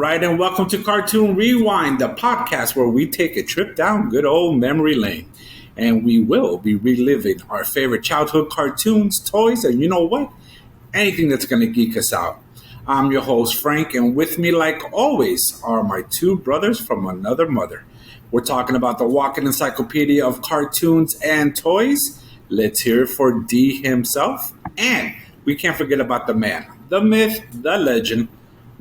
right, and welcome to Cartoon Rewind, the podcast where we take a trip down good old memory lane. And we will be reliving our favorite childhood cartoons, toys, and you know what? Anything that's going to geek us out. I'm your host, Frank, and with me, like always, are my two brothers from another mother. We're talking about the walking encyclopedia of cartoons and toys. Let's hear it for D himself. And we can't forget about the man, the myth, the legend,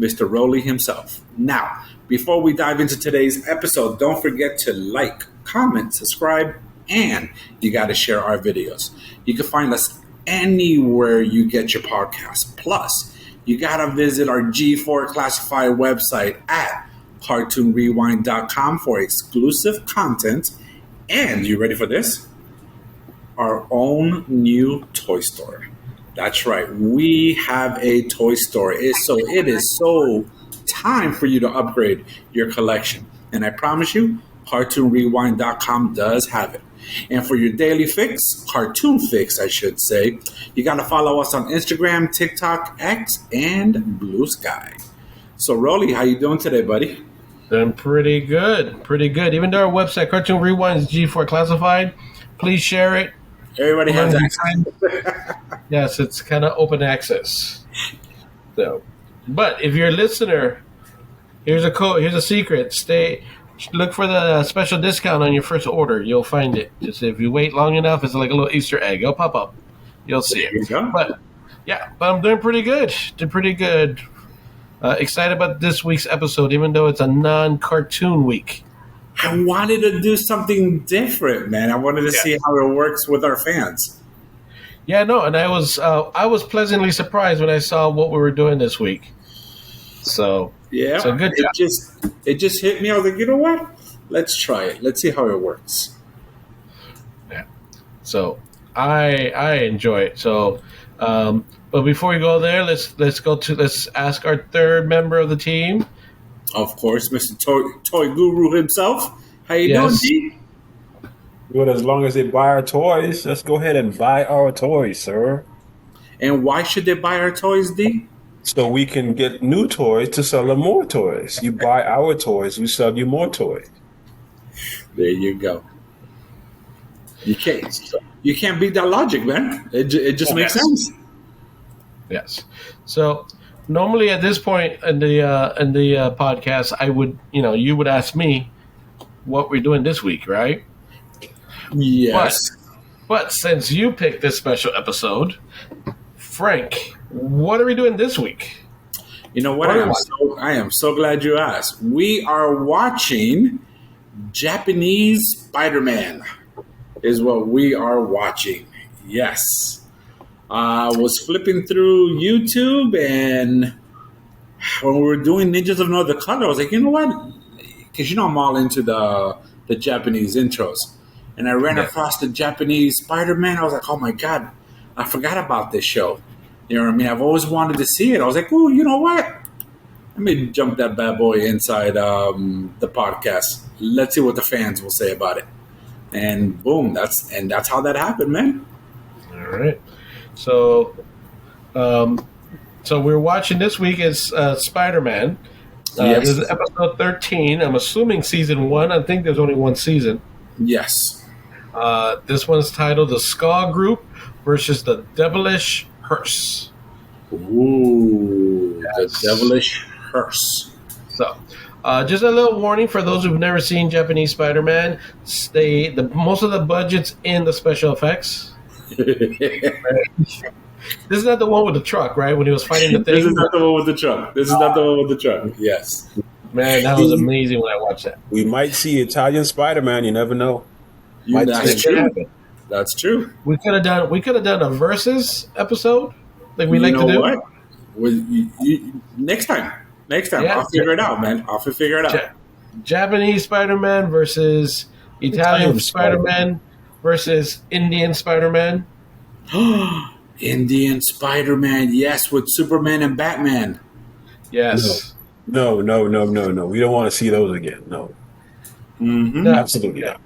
Mr. Rowley himself. Now, before we dive into today's episode, don't forget to like, comment, subscribe, and you got to share our videos. You can find us anywhere you get your podcast. Plus, you got to visit our G4 classified website at cartoonrewind.com for exclusive content. And you ready for this? Our own new toy store. That's right. We have a toy store. It is so time for you to upgrade your collection. And I promise you, cartoonrewind.com does have it. And for your daily fix, cartoon fix, I should say, you got to follow us on Instagram, TikTok, X, and Blue Sky. So, Rolly, how you doing today, buddy? Doing pretty good. Pretty good. Even though our website, Cartoon Rewind, is G4 classified, please share it. Everybody has access. Yes, it's kind of open access. So, but if you're a listener, here's a code. Here's a secret. Look for the special discount on your first order. You'll find it. Just if you wait long enough, it's like a little Easter egg. It'll pop up. You'll see it. But I'm doing pretty good. Excited about this week's episode, even though it's a non-cartoon week. I wanted to do something different, man. I wanted to see how it works with our fans. Yeah, no, and I was pleasantly surprised when I saw what we were doing this week. So good job. It just hit me. I was like, you know what? Let's try it. Let's see how it works. Yeah. So I enjoy it. So, but before we go there, let's ask our third member of the team. Of course, Mr. Toy Guru himself. How you doing, D? Good, as long as they buy our toys. Let's go ahead and buy our toys, sir. And why should they buy our toys, D? So we can get new toys to sell them more toys. You buy our toys, we sell you more toys. There you go. You can't beat that logic, man. It just makes sense. Yes. So normally at this point in the podcast, you would ask me what we're doing this week, right? Yes. But since you picked this special episode, Frank, what are we doing this week? You know what? I am so glad you asked. We are watching Japanese Spiderman is what we are watching. Yes. I was flipping through YouTube, and when we were doing Ninjas of Another Color, I was like, you know what? Because I'm all into the Japanese intros. And I ran across the Japanese Spider-Man. I was like, oh my God, I forgot about this show. You know what I mean? I've always wanted to see it. I was like, oh, you know what? Let me jump that bad boy inside the podcast. Let's see what the fans will say about it. And boom, that's how that happened, man. All right. So we're watching this week is Spider-Man. Yes. This is episode 13. I'm assuming season 1. I think there's only one season. Yes. This one's titled The Skull Group versus the Devilish Hearse. Ooh, yes. The Devilish Hearse. So, just a little warning for those who've never seen Japanese Spider-Man. Most of the budget's in the special effects. This is not the one with the truck, right? When he was fighting the thing. This is not the one with the truck. Yes. Man, that was amazing when I watched that. We might see Italian Spider-Man. You never know. That's true. That's true. We could have done a versus episode like we like to do. What? Next time. Yeah. I'll figure it out, man. Japanese Spider-Man versus Italian Spider-Man versus Indian Spider-Man. Indian Spider-Man, yes, with Superman and Batman. Yes. No. We don't want to see those again. No. Mm-hmm. No. Absolutely not.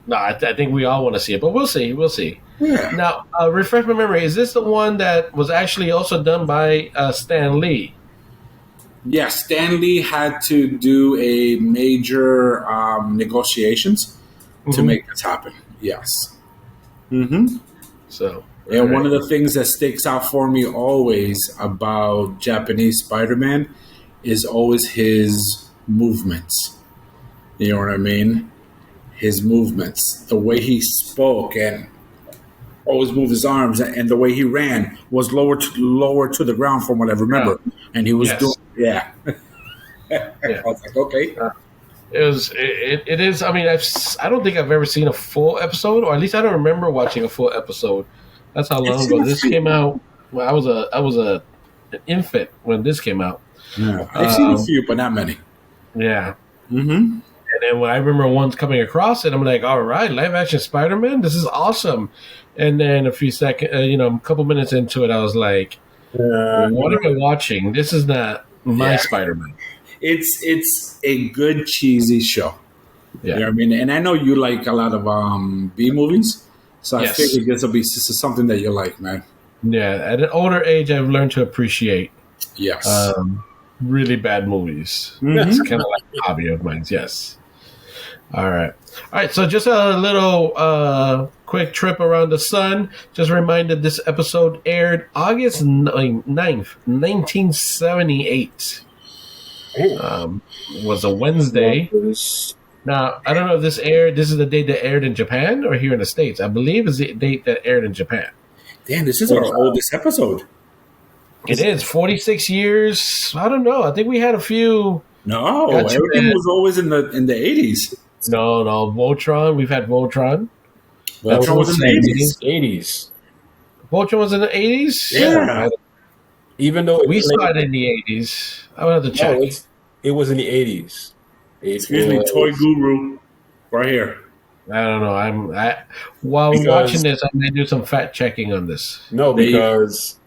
No, I think we all want to see it, but we'll see. Yeah. Now, refresh my memory. Is this the one that was actually also done by Stan Lee? Yeah, Stan Lee had to do a major negotiations to Mhm. make this happen. Yes. Mm-hmm. So, all And one right. of the things that sticks out for me always about Japanese Spider-Man is always his movements. You know what I mean? His movements, the way he spoke, and always moved his arms, and the way he ran was lower to the ground, from what I Yeah. remember. And he was doing, Yes. yeah. I Yeah. was like, okay, It was. It is. I mean, I don't think I've ever seen a full episode, or at least I don't remember watching a full episode. That's how I've long seen ago a this few. came out. Well, I was an infant when this came out. Yeah, I've seen a Um, few, but not many. yeah. Mm-hmm. And then when I remember once coming across it, I'm like, all right, live action Spider Man, this is awesome. And then a few seconds, a couple minutes into it, I was like, what am I watching? This is not my Yeah, Spider Man. it's a good cheesy show. You Yeah. know what I mean? And I know you like a lot of B movies, so I Yes. figured this is something that you like, man. Yeah. At an older age, I've learned to appreciate Yes. um, really bad movies. It's Mm-hmm. kind of like a hobby of mine. Yes. All right. All right. So just a little quick trip around the sun. Just reminded this episode aired August 9th, 1978. Was a Wednesday. Now, I don't know if this aired, this is the date that aired in Japan or here in the States. I believe is the date that aired in Japan. Damn, this is our oldest episode. It is 46 years. I don't know. I think we had a few. No, Gotcha, everything man. was always in the 80s. No, Voltron. We've had Voltron. That Voltron was in the 80s. 80s. Voltron was in the 80s? Yeah. Even though We saw it in the 80s. I would have to check. no, it was in the 80s. Excuse me, Toy Guru, right here. I don't know. While we're Because- watching this, I may do some fact checking on this. No, because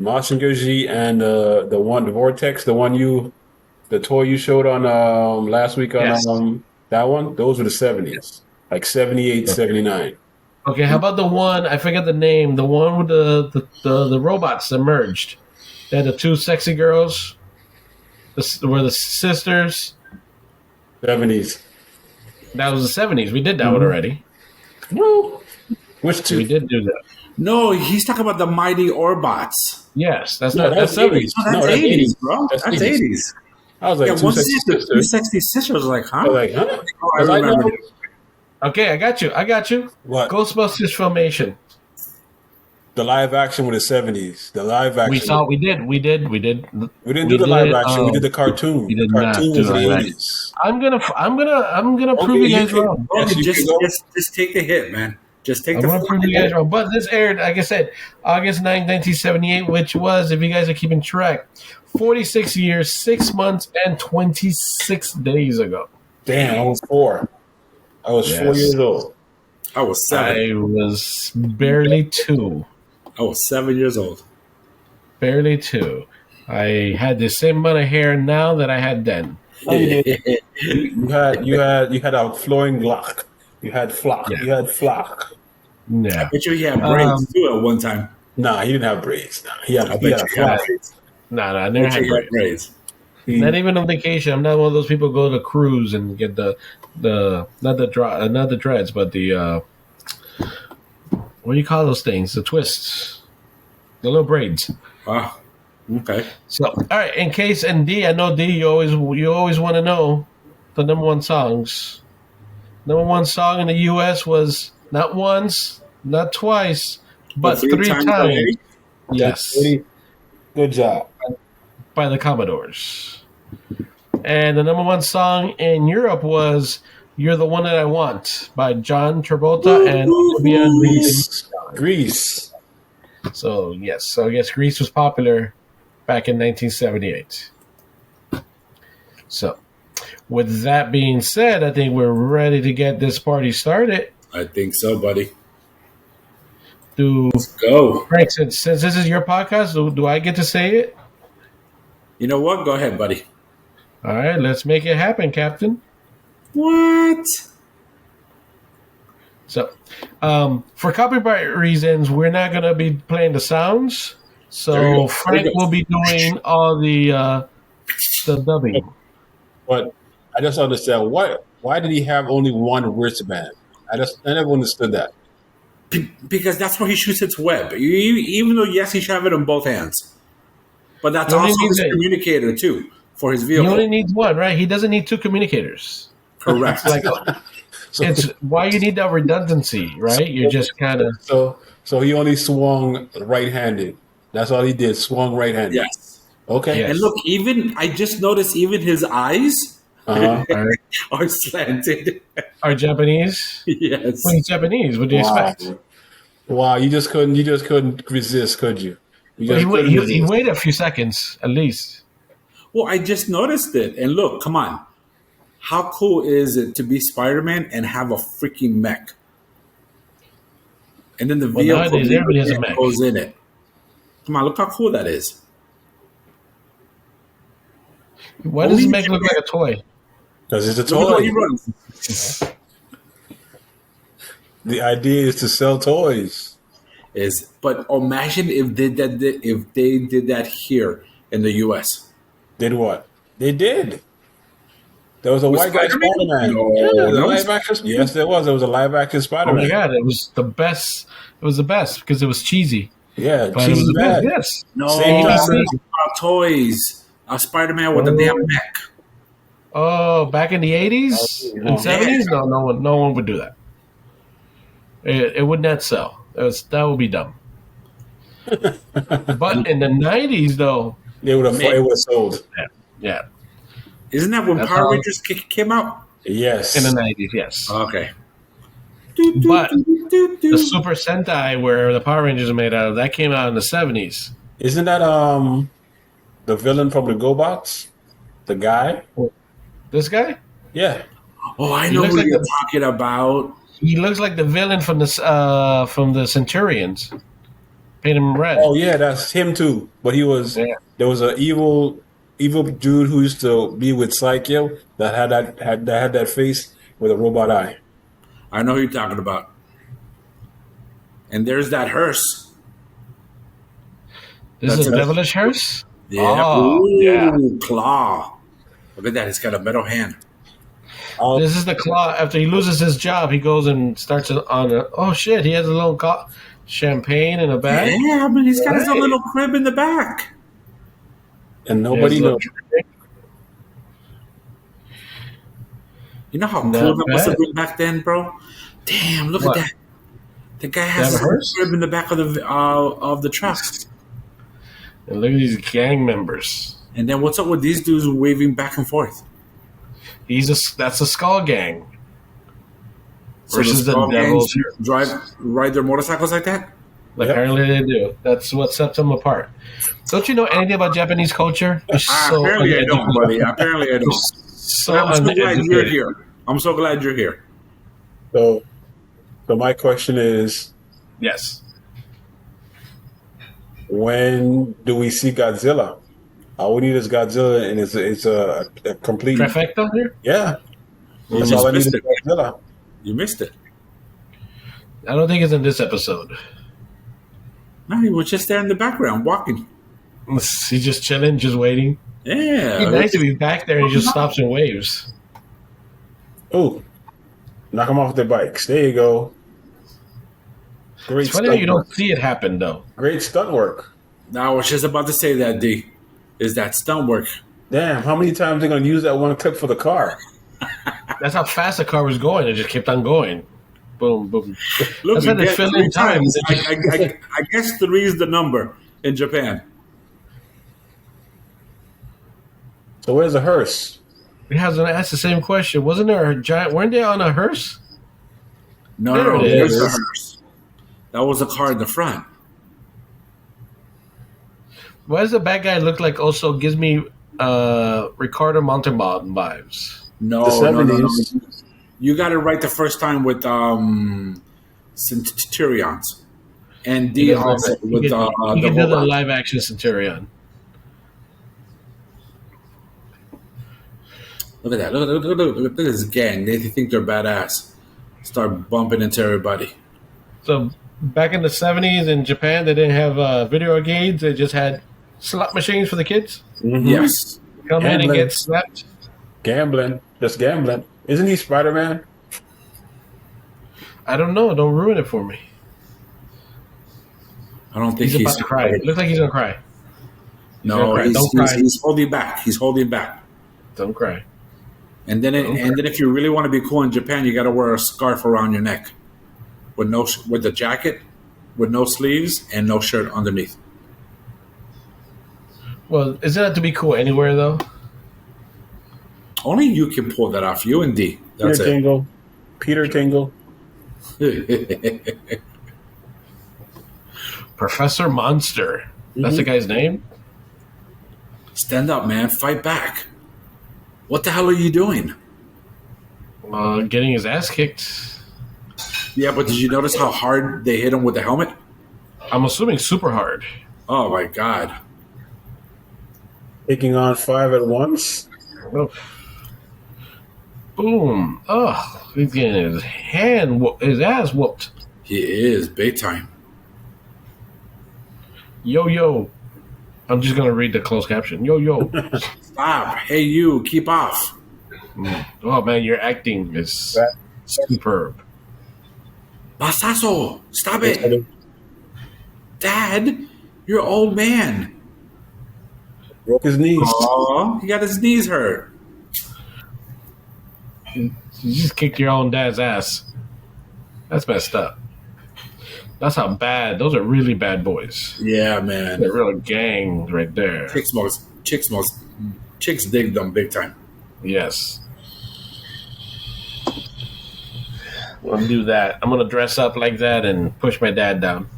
Masengoji and the Vortex, the toy you showed on last week on Yes. that one, those were the 70s, like 78, 79. Okay, how about the one? I forget the name. The one with the robots that merged. They had the two sexy girls. Were the sisters. 70s. That was the 70s. We did that one already. No, which We two? did do that. No, he's talking about the Mighty Orbots. Yes, that's No, not that's 70s. No, that's No, that's 80s, 80s. bro. That's That's 80s. 80s. I was like, Yeah, two one sexy sister, two sisters. sexy sisters. Like, huh? I was like, huh? Oh, I Was I remember. know? Okay, I got you. What? Ghostbusters Filmation. The live action with the 70s. The live action. We did. We didn't do the live action. We did the cartoon. We did The not cartoon do was the in the live action. 80s. I'm gonna prove Okay, you you guys can- wrong. Yes, you just, can go. just take the hit, man. Just take I'm the gonna prove you guys wrong. But this aired, like I said, August 9th, 1978, which was, if you guys are keeping track, 46 years, 6 months, and 26 days ago. Damn, I was 4. I was 4 Yes. years old. I was 7. I was barely 2. I was 7 years old. Barely 2. I had the same amount of hair now that I had then. You had a flowing Glock. You had flock. Yeah. You had flock. Yeah. Bet you he had braids too at one time. Nah, he didn't have braids. Nah, he had I a bet you he had flock. braids. No, I I never bet had you he had braids. braids. Not even on vacation. I'm not one of those people who go to cruise and get the not the dreads, but the what do you call those things? The twists, the little braids. Wow. Okay. So, all right. In case and D, I know D, you always want to know the number one songs. Number one song in the U.S. was not once, not twice, but three times. already? Yes, Good job. by the Commodores. And the number one song in Europe was "You're the One That I Want" by John Travolta and Olivia Newton-John. Grease. So yes, so I guess Grease was popular back in 1978. So, with that being said, I think we're ready to get this party started. I think so, buddy. Do Let's go. Frank, since this is your podcast, do I get to say it? You know what? Go ahead, buddy. All right, let's make it happen, Captain. What? So, for copyright reasons, we're not going to be playing the sounds. There you So go. Frank There you go. will be doing all the The dubbing. But I just understand why did he have only one wristband? I never understood that. Because that's where he shoots its web. Even though, yes, he should have it on both hands. But that's He only also needs his a- communicator, too, for his He vehicle. only needs one, right? He doesn't need two communicators. Correct. Like So, it's why you need that redundancy, right? You're just kind of so he only swung right-handed. That's all he did. Swung right-handed. Yes. Okay. Yes. And look, I just noticed even his eyes Uh-huh. are slanted. are Japanese. Yes. Well, he's Japanese. What do you expect? Wow. You just couldn't resist, could you? You Well, just couldn't he resist. waited a few seconds at least. Well, I just noticed it. And look, come on. How cool is it to be Spider-Man and have a freaking mech? And then the Well, vehicle nowadays, everybody has a mech. goes in it. Come on, look how cool that is. Why does Only his mech look like a toy? Because it's a Look how toy. he runs. The idea is to sell toys. But imagine if they did that here in the U.S. Did what? They did. There was a Was white guy Spider-Man? Spider-Man. No, Yeah, there was a that was- live action. Yes, there was. There was a live action Oh Spider-Man. my god, it was the best. It was the best because it was cheesy, Yeah, but it was cheesy the best. bad. Yes. No, Same I'm time. talking about toys. A Spider-Man with a damn mech. Oh, back in the 80s Oh, and 70s, no one would do that. It would not sell. That would be dumb. But in the 90s, though, It would have sold. yeah, Isn't that when That's Power how- Rangers came out? Yes. in the 90s, yes. Okay. But the Super Sentai, where the Power Rangers are made out of, that came out in the 70s. Isn't that the villain from the GoBots? The guy? This guy, Yeah. Oh, I He know looks who like you're the- talking about. he looks like the villain from the Centurions. Paint him red. Oh yeah, that's him too. But Yeah. there was an evil dude who used to be with Psycho that had that face with a robot eye. I know who you're talking about. And there's that hearse. This is That's a it. Devilish Hearse? Yeah. Oh, Ooh, yeah. claw. Look at that. It's got a metal hand. Oh, This is the claw. After he loses his job, he goes and starts on a. Oh shit! He has a little champagne in a bag. Yeah, I mean, he's got his own Right. little crib in the back. and There's nobody a little knows. drink. You know how Not cool that must bad. have been back then, bro? Damn, look What? at that. The guy They has have his a own hearse? crib in the back of the truck. And look at these gang members. And then what's up with these dudes waving back and forth? That's a Skull Gang So versus the Skull Devils. gangs ride their motorcycles like that? Yep. Apparently they do. That's what sets them apart. Don't you know anything about Japanese culture? You're so Apparently I don't, uneducated. buddy. Apparently I don't. So But I'm so glad you're uneducated. here. I'm so glad you're here. So my question is, Yes. when do we see Godzilla? All we need is Godzilla, and it's a complete. Trifecta here? Yeah, You that's just all I need missed is it. Godzilla. You missed it. I don't think it's in this episode. No, he was just there in the background walking. He's just chilling, just waiting. Yeah. It'd be nice to be back there and he just stops and waves. Oh, knock them off their bikes. There you go. Great It's funny how you stunt work. don't see it happen, though. Great stunt work. I was just about to say that, D. Is that stunt work? Damn, how many times they're gonna use that one clip for the car? That's how fast the car was going. It just kept on going. Boom, boom. Look, That's we how they get fill three in time. times. I guess 3 is the number in Japan. So where's the hearse? He hasn't asked the same question. Wasn't there a giant? Weren't they on a hearse? No, There no, it there's is. the hearse. That was the car in the front. Why does the bad guy look like? Also gives me Ricardo Montalban vibes. No, The no, no, no. 70s. You got it right the first time with Centurions. And D also with he the can do the robot. live action Centurion. Look at that. Look at this gang. They think they're badass. Start bumping into everybody. So back in the 70s in Japan, they didn't have video arcades. They just had slot machines for the kids. Mhm. Yes. Come in and Gambling. get slapped. Gambling. Just gambling. Isn't he Spider-Man? I don't know. Don't ruin it for me. I don't think He's about to cry. Looks like he's gonna cry. No, Don't cry. he's holding back. He's holding back. Don't cry. And then if you really want to be cool in Japan, you got to wear a scarf around your neck with the jacket, with no sleeves and no shirt underneath. Well, isn't that to be cool anywhere though? Only you can pull that off. You and D. That's Peter it. Tingle. Peter Tingle. Professor Monster. That's the guy's name? Stand up, man. Fight back. What the hell are you doing? Getting his ass kicked. Yeah, but did you notice how hard they hit him with the helmet? I'm assuming super hard. Oh, my God. Taking on 5 at once. Oh. Boom. Oh, he's getting his ass whooped. He is. Big time. Yo, yo. I'm just going to read the closed caption. Yo, yo. Stop. Hey, you. Keep off. Oh, man, your acting is superb. Basaso. Stop it. Dad, you're an old man. Broke his knees. Oh, he got his knees hurt. You just kicked your own dad's ass. That's messed up. That's how bad. Those are really bad boys. Yeah, man. They're real gangs right there. Chicks dig them big time. Yes. I'm gonna do that. I'm gonna dress up like that and push my dad down.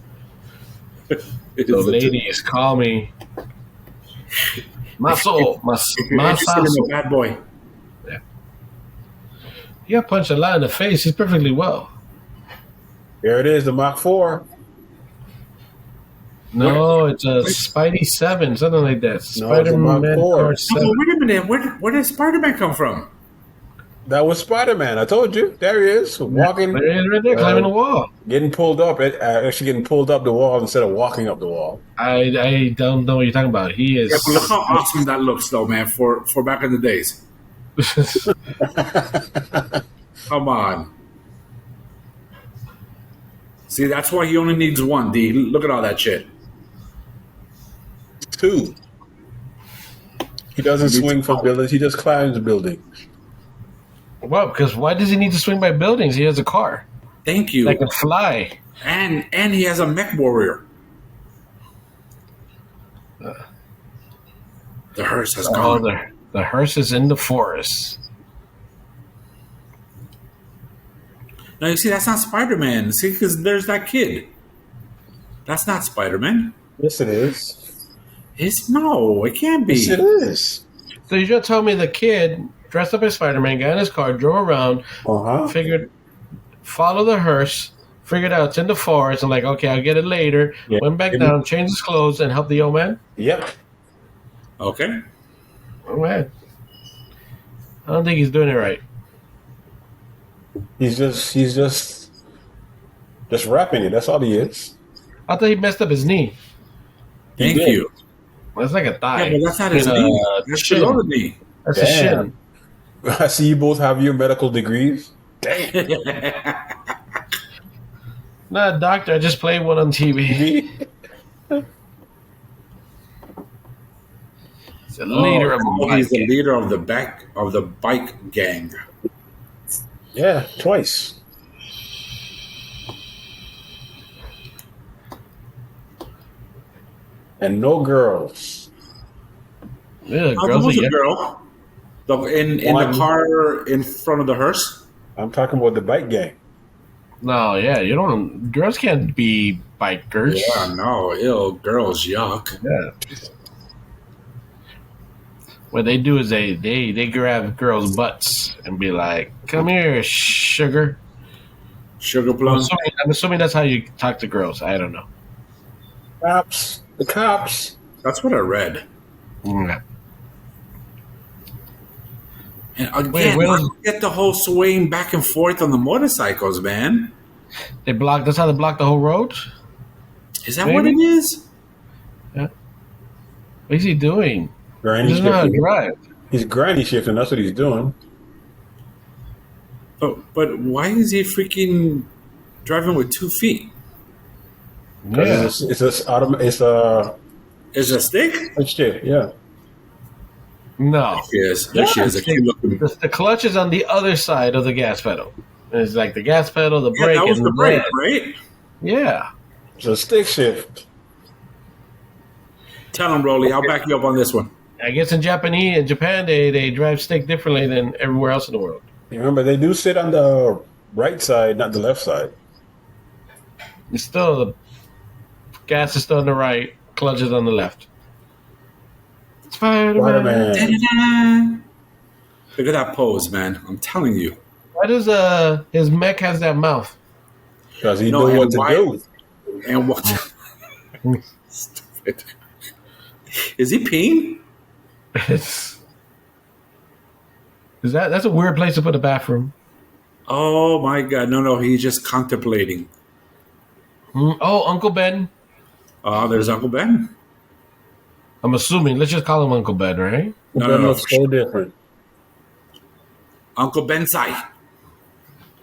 The ladies call me my soul, my soul. A bad boy. Yeah. He got punched a lot in the face. He's perfectly well. There it is, the Mach 4. No, it's a Spidey 7, something like that. Spiderman Mach 4. Car 7. Oh, wait a minute. Where did Spider-Man come from? That was Spider-Man. I told you. There he is, walking. There he is right there, climbing the wall. Getting pulled up. Actually getting pulled up the wall instead of walking up the wall. I don't know what you're talking about. He is. Yeah, but look how awesome that looks, though, man, for back in the days. Come on. See, that's why he only needs one, D. Look at all that shit. 2. He doesn't swing from buildings. He just climbs buildings. Well, because why does he need to swing by buildings? He has a car Thank you. that can fly. And he has a mech warrior. The hearse has gone. The hearse is in the forest. Now, you see, that's not Spider-Man. See, because there's that kid. That's not Spider-Man. Yes, it is. No, it can't be. Yes, it is. So you just told me the kid dressed up as Spider-Man, got in his car, drove around, figured, follow the hearse, figured out it's in the forest, and like, okay, I'll get it later. Yeah. Went back down, changed his clothes, and helped the old man. Yep. Okay. All right. I don't think he's doing it right. He's just rapping it. That's all he is. I thought he messed up his knee. Thank you. That's like a thigh. Yeah, but that's not his knee. That's below the knee. That's a shin. I see you both have your medical degrees. Damn. Not a doctor. I just played one on TV. He's the leader of the bike. He's the leader of the bike gang. Yeah, twice. And no girls. Yeah, There was a girl in the car in front of the hearse. I'm talking about the bike gang. No, yeah, you don't. Girls can't be bikers. Yeah, no, ill girls, yuck. Yeah. What they do is they grab girls' butts and be like, "Come here, sugar." Sugar plum. I'm assuming that's how you talk to girls. I don't know. Cops. The cops. That's what I read. Yeah. And again, get the whole swaying back and forth on the motorcycles, man. They block. That's how they block the whole road. Is that what it is? Yeah. What is he doing? Granny He doesn't know how to shifting. drive. He's granny shifting. That's what he's doing. But why is he freaking driving with 2 feet? Yeah. Because it's a Is it a stick? shift. Yeah. No. Yes, there she is. A cute looking. The clutch is on the other side of the gas pedal. It's like the gas pedal, the Yeah, brake, that was and the brake, red. right? Yeah. It's a stick shift. Tell him, Rolly. I'll back you up on this one. I guess in Japan, they drive stick differently than everywhere else in the world. Remember, they do sit on the right side, not the left side. It's still the gas is still on the right, clutch is on the left. Spiderman. Spider-Man. Look at that pose, man. I'm telling you. Why does his mech has that mouth? Because he No, knew what and to why- do. And what? Stupid. Is he peeing? It's, that's a weird place to put a bathroom. Oh my God! No, he's just contemplating. Oh, Uncle Ben. Oh, there's Uncle Ben. I'm assuming. Let's just call him Uncle Ben, right? No, Ben no, looks for so sure. different. Uncle Bensai.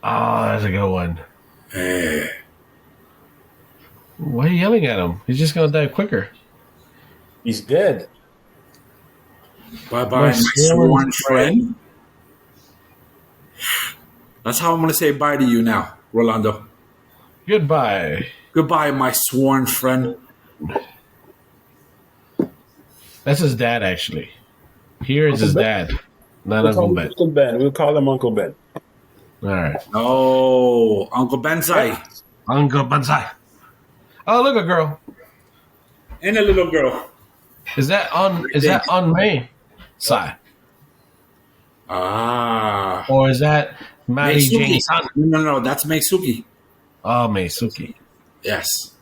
Oh, that's a good one. Eh. Why are you yelling at him? He's just gonna die quicker. He's dead. Bye bye, My my sworn sworn friend. That's how I'm gonna say bye to you now, Rolando. Goodbye. Goodbye, my sworn friend. That's his dad, actually. Here is his dad, not We'll call Uncle him Ben. Uncle Ben. We'll call him Uncle Ben. All right. Oh, Uncle Bensai Uncle Banzai. Oh, look, a girl. and a little girl. Is that on May side? Ah, Or is that Mary Meisuki. Jane's son? No, that's Meisuki. Oh, Meisuki. Yes.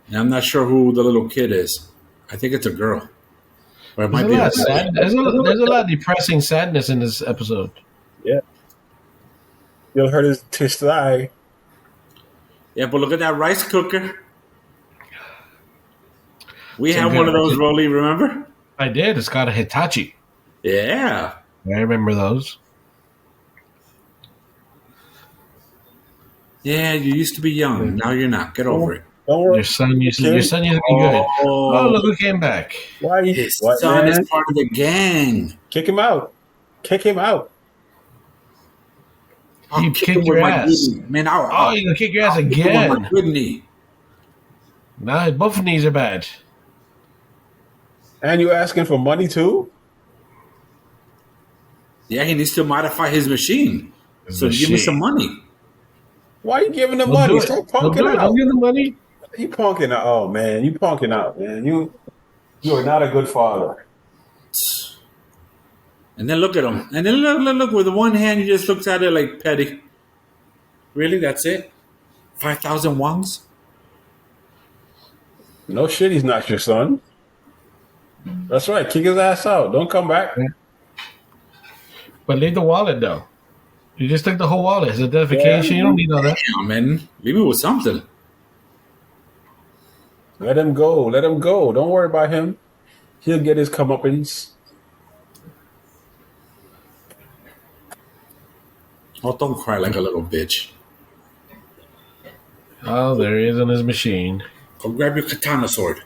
And I'm not sure who the little kid is. I think it's a girl. Or it might There's a be lot of sad. There's a lot of depressing sadness in this episode. Yeah. You'll hurt his thigh. Yeah, but look at that rice cooker. We Same had kind one of of- those, Rolly, remember? I did. It's called a Hitachi. Yeah. I remember those. Yeah, you used to be young. Now you're not. Get over it. Don't worry. Your son used to be good. Oh, look who came back. Why? His What, son man? is part of the gang. Kick him out. Kick him out. I'll He kick kicked him your with my ass. good knee. Man, Oh, you're gonna kick your ass I'll kick him with again. my good knee. Now both knees are bad. And you asking for money too? Yeah, he needs to modify his machine. So give me some money. Why you giving him Don't money? do it. Stop Don't punking do it. out. Don't give them money. You punking out. Oh man, you punking out, man. You are not a good father. And then look at him. And then look. With the one hand, he just looks at it like petty. Really? That's it? 5,000 wongs? No shit, he's not your son. That's right. Kick his ass out. Don't come back. But leave the wallet though. You just took the whole wallet. It's identification. You don't need all that. Yeah, man. Leave me with something. Let him go. Let him go. Don't worry about him. He'll get his comeuppance. Oh, don't cry like a little bitch. Oh, there he is on his machine. Go grab your katana sword.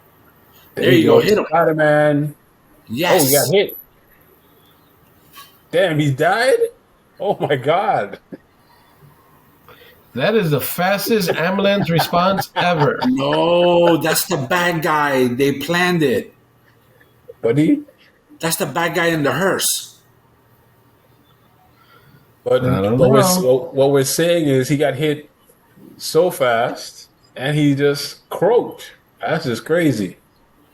There you go. Hit him. Spider-Man. Yes. Oh, he got hit. Damn, he died? Oh my god. That is the fastest ambulance response ever. No, that's the bad guy. They planned it. Buddy. That's the bad guy in the hearse. But I don't what know. what we're saying is he got hit so fast and he just croaked. That's just crazy.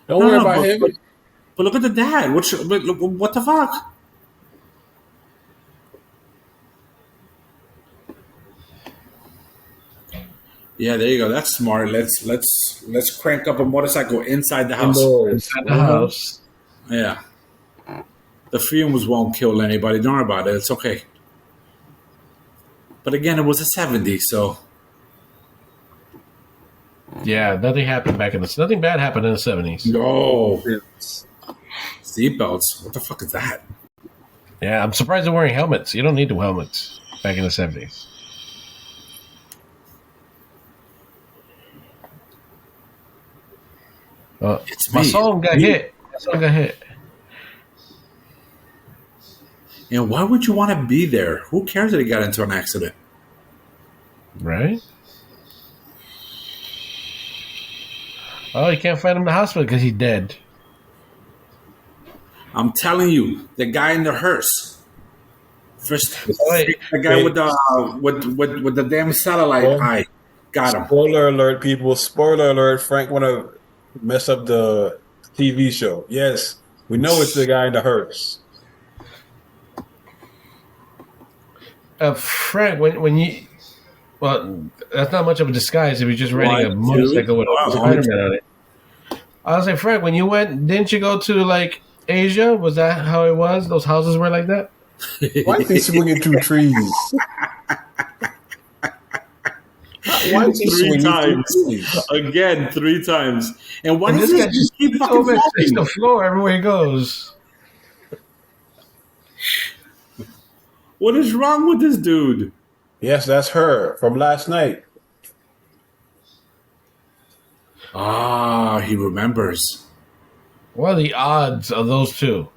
Don't worry about him. But look at the dad. What the fuck? Yeah, there you go. That's smart. Let's crank up a motorcycle inside the house. Indoors. Inside the house. Yeah. The fumes won't kill anybody. Don't worry about it. It's okay. But again, it was the 70s, so Yeah, nothing happened back in the. Nothing bad happened in the 70s. no. Seatbelts. What the fuck is that? Yeah, I'm surprised they're wearing helmets. You don't need the helmets back in the 70s. It's My me. song got hit. And why would you want to be there? Who cares that he got into an accident? Right? Oh, you can't find him in the hospital because he's dead. I'm telling you, the guy in the hearse. First, Wait. the guy with the damn satellite eye. Got him. Spoiler alert, people. Spoiler alert. Frank want to mess up the TV show. Yes, we know it's the guy in the hearse. Frank, when you... Well, that's not much of a disguise if you're just riding a motorcycle with a Spiderman on it. I was like, Frank, when you went, didn't you go to, like, Asia? Was that how it was? Those houses were like that? Why is he swinging through trees? Why is he Three swinging times. through trees? Again, 3 times. And why does this guy this just keep fucking over falling? the floor everywhere he goes? What is wrong with this dude? Yes, that's her from last night. Ah, he remembers. What are the odds of those two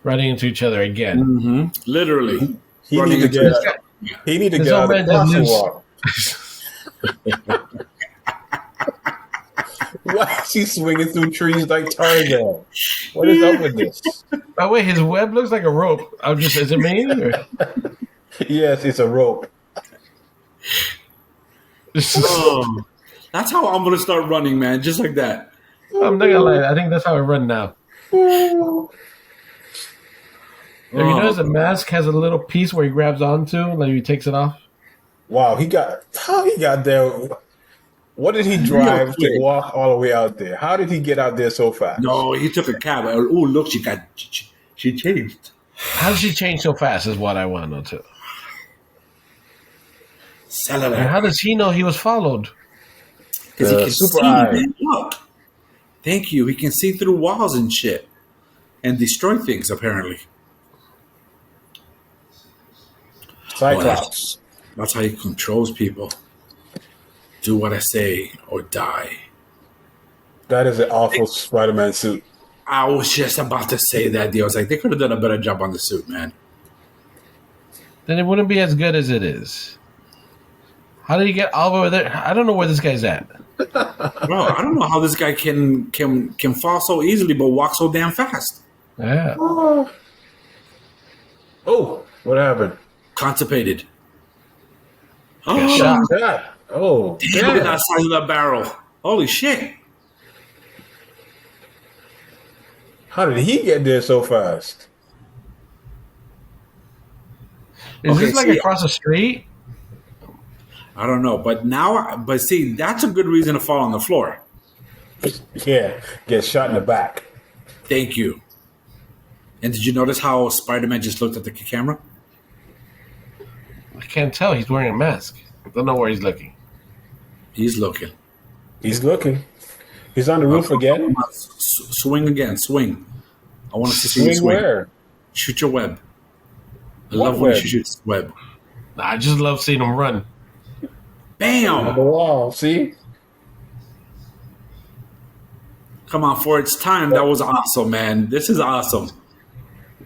running into each other again? Mm-hmm. Literally. He Running need to into get. He need to this get out old of man the that lives- crosswalk. Why is he swinging through trees like Tarzan? What is up with this? By the way, his web looks like a rope. Is it me? Or? Yes, it's a rope. Oh, that's how I'm gonna start running, man. Just like that. I'm not gonna lie. I think that's how I run now. Have you noticed the mask has a little piece where he grabs onto, like he takes it off? Wow, how he got there? What did he drive to walk all the way out there? How did he get out there so fast? No, he took a cab. Oh, look, she changed. How did she change so fast? Is what I want to know too. Sell And how does he know he was followed? Because he can super see. eye. Man. Look, thank you. He can see through walls and shit, and destroy things. Apparently, Cyclops. that's how he controls people. Do what I say or die. That is an awful Spider-Man suit. I was just about to say that. I was like, they could have done a better job on the suit, man. Then it wouldn't be as good as it is. How did he get all over there? I don't know where this guy's at. Bro, I don't know how this guy can fall so easily but walk so damn fast. Yeah. Oh, what happened? Constipated. Shot. That. Oh, Damn, look at damn. that size of that barrel. Holy shit. How did he get there so fast? Is Okay, this like see- across the street? I don't know. But see, that's a good reason to fall on the floor. Yeah, get shot in the back. Thank you. And did you notice how Spider-Man just looked at the camera? I can't tell. He's wearing a mask. I don't know where he's looking. He's looking. He's looking. He's on the roof again. Swing again. Swing. I want to see you Swing swing. where? Shoot your web. I What love when web? you shoot web. I just love seeing him run. On the Bam! wall. See? Come on, for its time, that was awesome, man. This is awesome.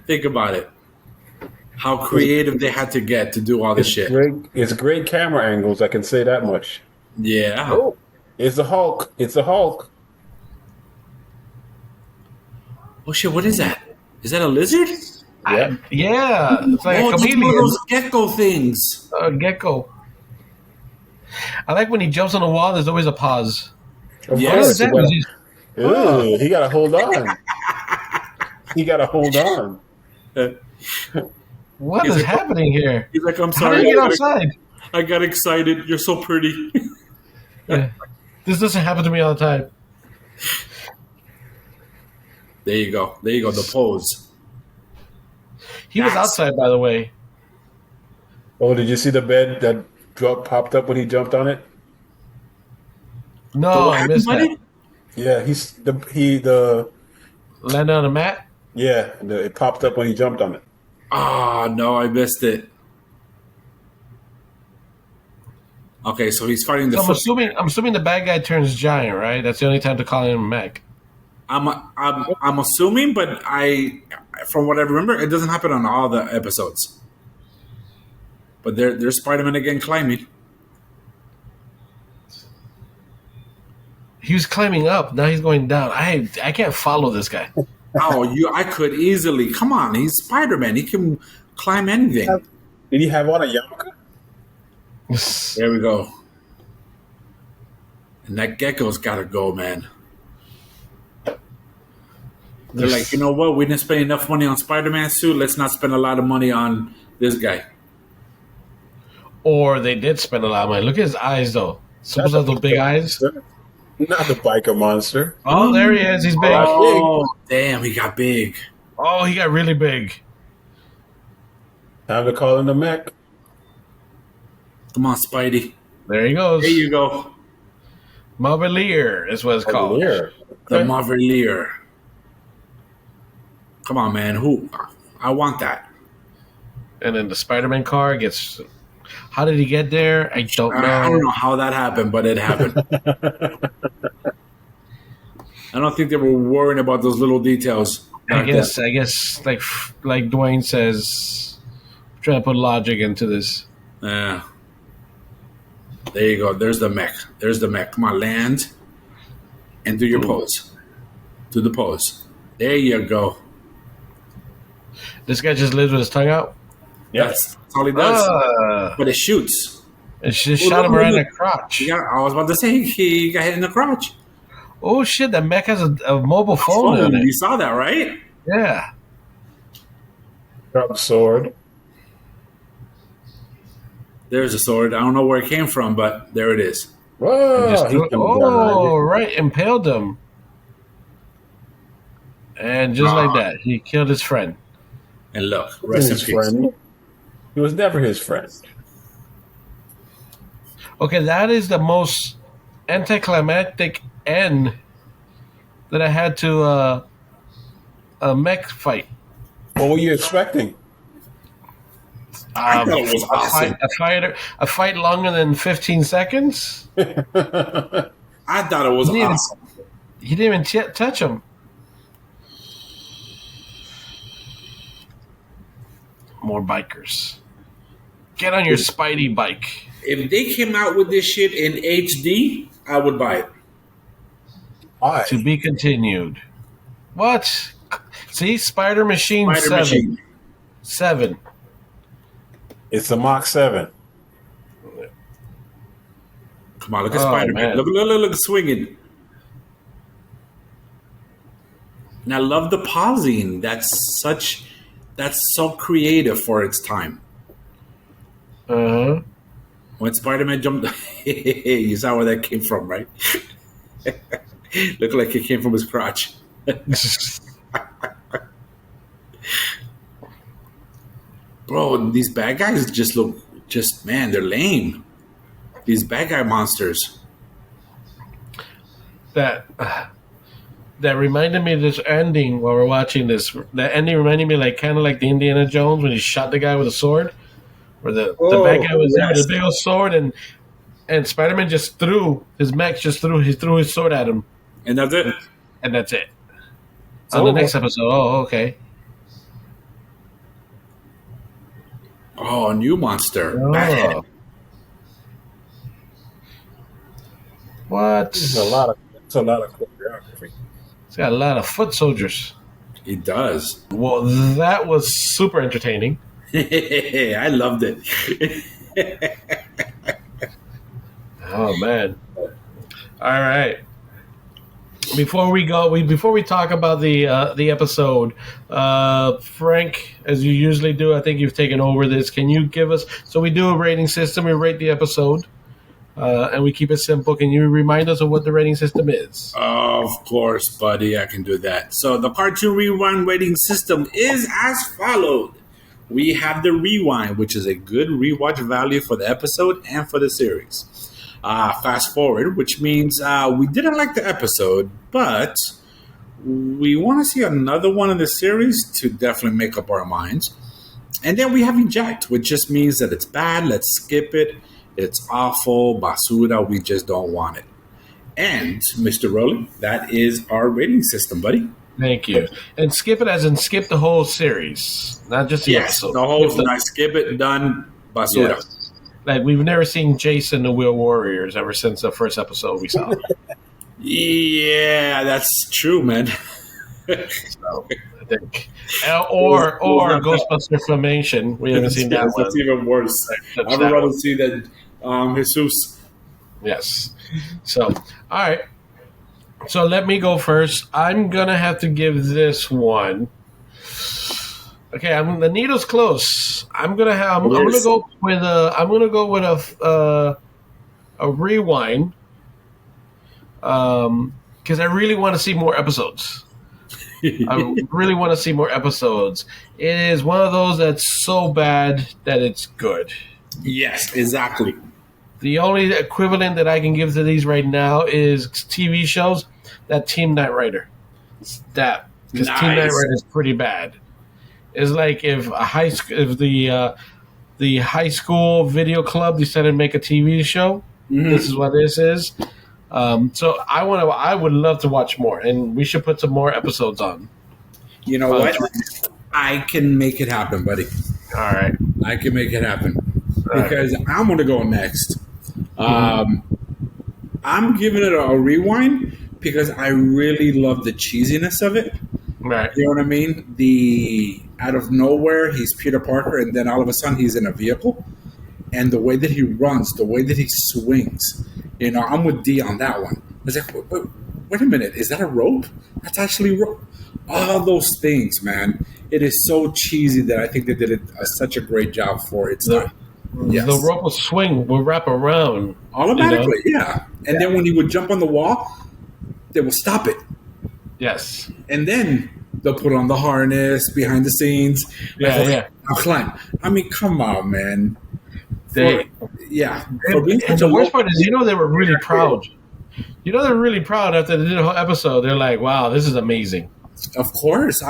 Think about it. How creative they had to get to do all this shit. It's great camera angles. I can say that much. Yeah. Oh, it's a Hulk. It's a Hulk. Oh shit! What is that? Is that a lizard? Yeah. Yeah. It's like Oh, a it's one of chameleon. those gecko things. A gecko. I like when he jumps on the wall, there's always a pause. Of Yes. What course. is that? Was he- Ew, he got to hold on. He got to hold on. What He's is like- happening here? He's like, I'm How did sorry. he get outside? I got excited. You're so pretty. Yeah. This doesn't happen to me all the time. There you go. There you go. The pose. He was That's- outside, by the way. Oh, did you see the bed that popped up when he jumped on it? No, What I happened, missed buddy? that. Yeah, the Landed on a mat. Yeah, it popped up when he jumped on it. Oh, no, I missed it. Okay, so he's fighting the So foot. I'm assuming the bad guy turns giant, right? That's the only time to call him a mech. I'm assuming, but from what I remember, it doesn't happen on all the episodes. But there's Spider-Man again climbing. He was climbing up. Now he's going down. I can't follow this guy. I could easily. Come on, he's Spider-Man. He can climb anything. Did he have on a yarmulke? There we go. And that gecko's got to go, man. They're like, you know what? We didn't spend enough money on Spider-Man's suit. Let's not spend a lot of money on this guy. Or they did spend a lot of money. Look at his eyes, though. Supposed to have those big eyes. Not the biker monster. Oh, there he is. He's big. Oh, damn, he got big. Oh, he got really big. Time to call in the mech. Come on, Spidey. There he goes. There you go. Mavelier is what it's called. Here. The Maverier. Come on, man. I want that. And then the Spider-Man car gets... How did he get there? I don't know. I don't know how that happened, but it happened. I don't think they were worrying about those little details. I guess, like Dwayne says, trying to put logic into this. Yeah. There you go. There's the mech. Come on, land. And do your pose. Do the pose. There you go. This guy just lives with his tongue out? Yes. That's all he does. But it shoots. It just shot him right in the crotch. I was about to say he got hit in the crotch. Oh, shit. That mech has a mobile phone in it. You saw that, right? Yeah. Drop the sword. There's a sword. I don't know where it came from, but there it is. Whoa, right. Impaled him. And just like that, he killed his friend. And look, rest in his peace. friend. He was never his friend. Okay, that is the most anticlimactic end that I had to a mech fight. What were you expecting? I thought it was awesome. A fight longer than 15 seconds? I thought it was awesome. He didn't even touch him. More bikers. Get on your Spidey bike. If they came out with this shit in HD, I would buy it. Why? To be continued. What? See, Spider Machine 7. 7. It's a Mach 7. Come on, look at Spider-Man. Look, swinging. And I love the pausing. That's so creative for its time. Uh-huh. When Spider-Man jumped, you saw where that came from, right? Looked like it came from his crotch. Bro, these bad guys man, they're lame. These bad guy monsters. That reminded me of this ending while we're watching this. That ending reminded me kind of like the Indiana Jones when he shot the guy with a sword. Where the bad guy was there with a big old sword and Spider-Man just threw his mech, threw his sword at him. And that's it. And that's it. On the next episode, okay. Oh, a new monster. Oh. Bad. What? It's a lot of choreography. It's got a lot of foot soldiers. He does. Well, that was super entertaining. I loved it. Oh man! All right. Before we talk about the episode, Frank, as you usually do, I think you've taken over this. Can you give us? So we do a rating system. We rate the episode, and we keep it simple. Can you remind us of what the rating system is? Of course, buddy. I can do that. So the Cartoon Rewind rating system is as followed. We have the rewind, which is a good rewatch value for the episode and for the series. Fast forward, which means we didn't like the episode, but we want to see another one in the series to definitely make up our minds. And then we have eject, which just means that it's bad, let's skip it, it's awful, basura, we just don't want it. And, Mr. Rowley, that is our rating system, buddy. Thank you. And skip it as in skip the whole series, not just the episode. The whole thing. I skip it, done, basura. Yes. Like, we've never seen Jason the Wheel Warriors ever since the first episode we saw. Yeah, that's true, man. So, I think. Or Ghostbuster Filmation. We haven't seen that one. That's even worse. I would rather see that Jesus. Yes. So, all right. So let me go first. I'm gonna have to give this one. Okay, the needle's close. I'm gonna go with a rewind. Because I really want to see more episodes. I really want to see more episodes. It is one of those that's so bad that it's good. Yes, exactly. The only equivalent that I can give to these right now is TV shows. That Team Knight Rider. That because Team Knight Rider is pretty bad. It's like if the high school video club decided to make a TV show. Mm-hmm. This is what this is. So I would love to watch more, and we should put some more episodes on. You know what? I can make it happen, buddy. All right, I can make it happen because I'm going to go next. I'm giving it a rewind because I really love the cheesiness of it. Right. You know what I mean? The out of nowhere, he's Peter Parker, and then all of a sudden he's in a vehicle, and the way that he runs, the way that he swings. You know, I'm with D on that one. I was like, wait a minute, is that a rope? That's actually rope. All those things, man. It is so cheesy that I think they did such a great job for its time. Yes. The rope will swing, will wrap around. Automatically, yeah. And then when he would jump on the wall, they will stop it. Yes. And then they'll put on the harness behind the scenes. Yeah. I'll climb. I mean, come on, man. And the worst part is, they were really proud. They're really proud after they did a whole episode. They're like, wow, this is amazing. Of course.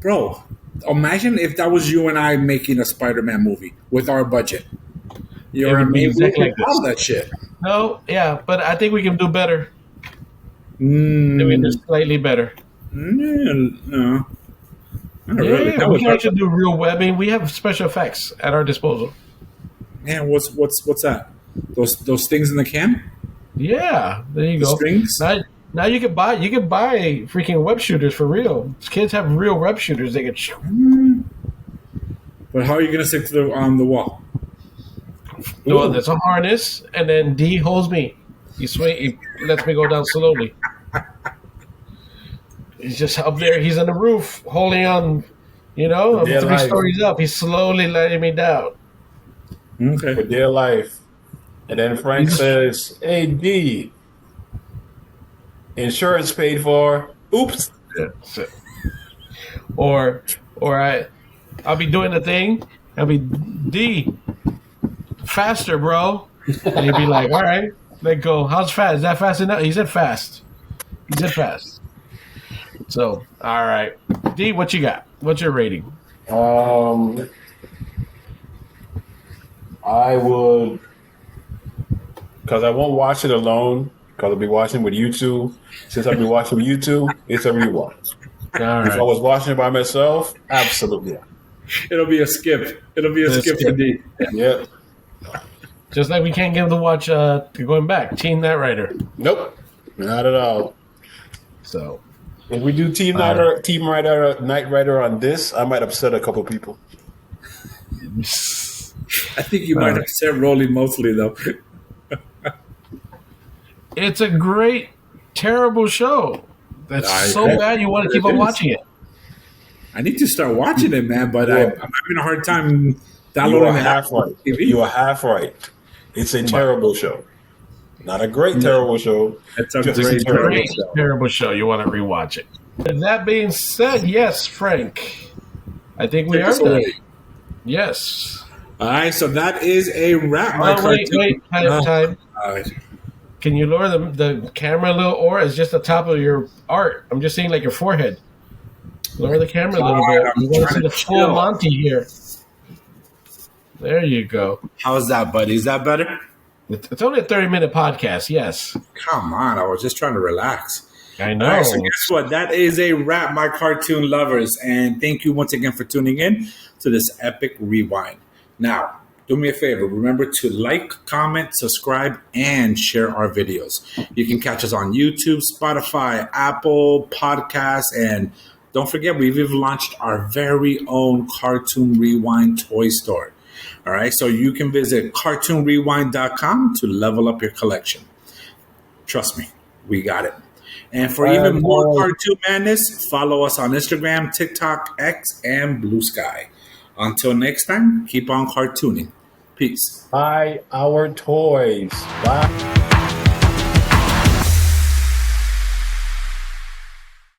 Bro, imagine if that was you and I making a Spider-Man movie with our budget. You know what I mean? Exactly like all that shit. No, yeah, but I think we can do better. I mean, it's slightly better. No. We can actually do real webbing. We have special effects at our disposal. Man, what's that? Those things in the can? Yeah, there you go. Strings. Now you can buy freaking web shooters for real. Kids have real web shooters they can shoot. But how are you gonna stick to the wall? No, there's a harness, and then D holds me. He lets me go down slowly. He's just up there. He's on the roof, holding on. I'm 3 stories up. He's slowly letting me down. Okay. For dear life. And then Frank says, "Hey D, insurance paid for. Oops." Or I'll be doing the thing. I'll be D, faster, bro. And he'd be like, all right, let go. How's fast? Is that fast enough? He said fast. So, all right. D, what you got? What's your rating? I would, because I won't watch it alone, because I'll be watching with you two. Since I'll be watching with you two, it's a rewatch. If I was watching it by myself, absolutely. It'll be a skip. It'll be a skip for D. Yep. Just like we can't get him to watch going back, Team Knight Rider. Nope. Not at all. So if we do Knight Rider on this, I might upset a couple people. I think you might upset Rolly mostly though. It's a great, terrible show. That's so bad you want to keep on watching it. I need to start watching it, man, but I'm having a hard time downloading it. You are half right. It's a terrible show. Not a great terrible show. It's a great terrible show. You want to rewatch it. And that being said, yes, Frank. I think we are done. Yes. All right, so that is a wrap. Wait. Time. All right. Can you lower the camera a little, or it's just the top of your art? I'm just seeing like your forehead. Lower the camera a little bit. I'm You want to see trying the to full chill. Monty here. There you go. How's that, buddy? Is that better? It's only a 30-minute podcast. Yes, Come on, I was just trying to relax. I All know. right, so guess what? That is a wrap, my cartoon lovers. And thank you once again for tuning in to this epic rewind. Now, do me a favor. Remember to like, comment, subscribe, and share our videos. You can catch us on YouTube, Spotify, Apple Podcasts, and don't forget, we've even launched our very own Cartoon Rewind toy store. All right, so you can visit cartoonrewind.com to level up your collection. Trust me, we got it. And for even more cartoon madness, follow us on Instagram, TikTok, X, and Blue Sky. Until next time, keep on cartooning. Peace. Buy our toys. Bye.